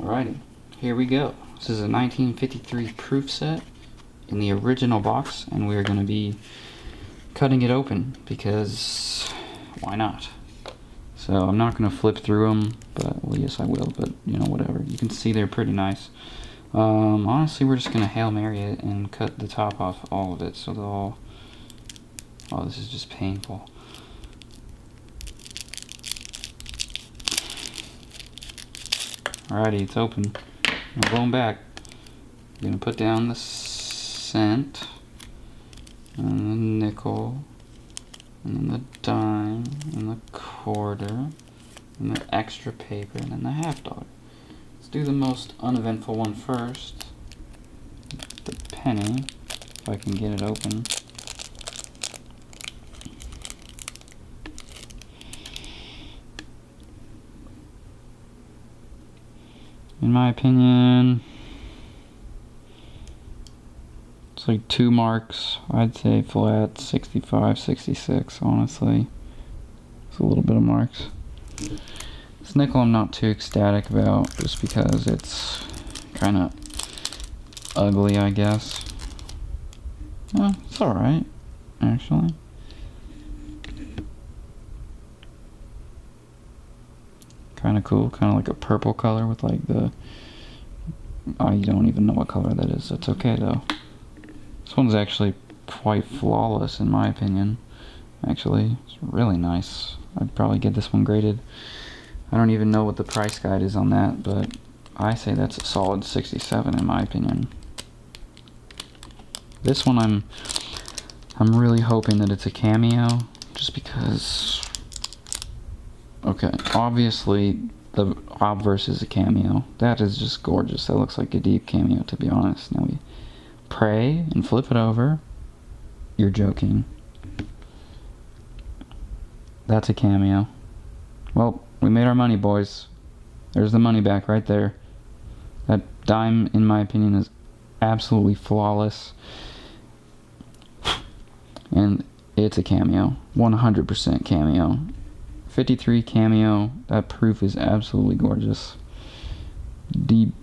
Alrighty, here we go. This is a 1953 proof set in the original box, and we're going to be cutting it open because why not? So I'm not going to flip through them, but well, yes I will, but you know, whatever. You can see they're pretty nice. Honestly, we're just going to Hail Mary it and cut the top off all of it so they'll all... Oh, this is just painful. Alrighty, it's open. I'm going back. I'm going to put down the cent, and the nickel, and then the dime, and the quarter, and the extra paper, and then the $half. Let's do the most uneventful one first. The penny, if I can get it open. In my opinion, it's like 2 marks. I'd say flat 65, 66, honestly. It's a little bit of marks. This nickel I'm not too ecstatic about, just because it's kind of ugly, I guess. Well, it's alright, actually. Kind of cool, kind of like a purple color with like the... I don't even know what color that is. That's okay though. This one's actually quite flawless in my opinion. Actually, it's really nice. I'd probably get this one graded. I don't even know what the price guide is on that, but I say that's a solid 67 in my opinion. This one I'm really hoping that it's a Cameo, just because... Okay, obviously the obverse is a Cameo. That is just gorgeous. That looks like a deep Cameo, to be honest. Now we pray and flip it over. You're joking. That's a Cameo. Well, we made our money, boys. There's the money back right there. That dime, in my opinion, is absolutely flawless. And it's a Cameo. 100% Cameo. 53 Cameo. That proof is absolutely gorgeous. Deep.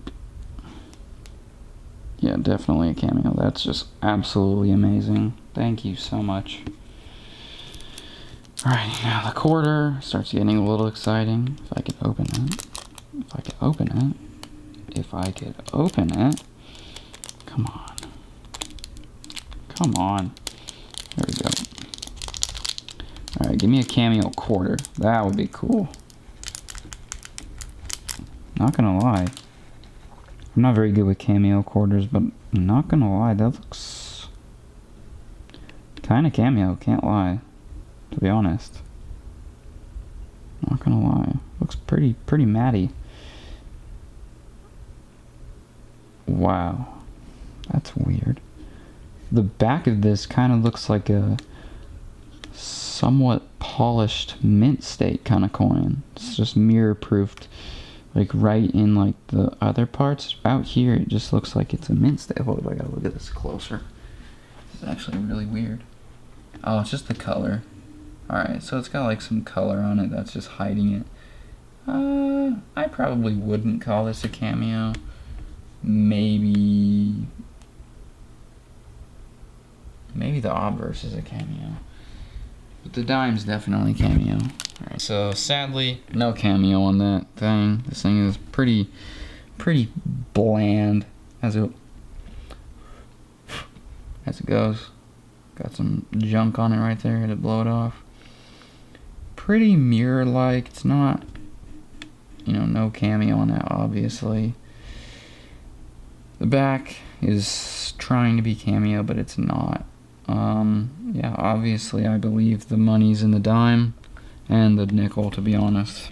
Yeah, definitely a Cameo. That's just absolutely amazing. Thank you so much. Alright, now the quarter starts getting a little exciting. If I could open it. If I could open it. If I could open it. Come on. Come on. There we go. Alright, give me a Cameo quarter. That would be cool. Not gonna lie. I'm not very good with Cameo quarters, but I'm not gonna lie, that looks kinda Cameo, can't lie. To be honest. Not gonna lie. Looks pretty matty. Wow. That's weird. The back of this kinda looks like a somewhat polished mint state kind of coin. It's just mirror proofed, like right in like the other parts. Out here it just looks like it's a mint state. Hold on, I gotta look at this closer. This is actually really weird. Oh, it's just the color. Alright, so it's got like some color on it that's just hiding it. I probably wouldn't call this a Cameo. Maybe the obverse is a Cameo. But the dime's definitely Cameo. Alright, so sadly, no Cameo on that thing. This thing is pretty bland as it goes. Got some junk on it right there, had to blow it off. Pretty mirror-like. It's not, you know, no Cameo on that, obviously. The back is trying to be Cameo, but it's not. Yeah, obviously I believe the money's in the dime and the nickel, to be honest.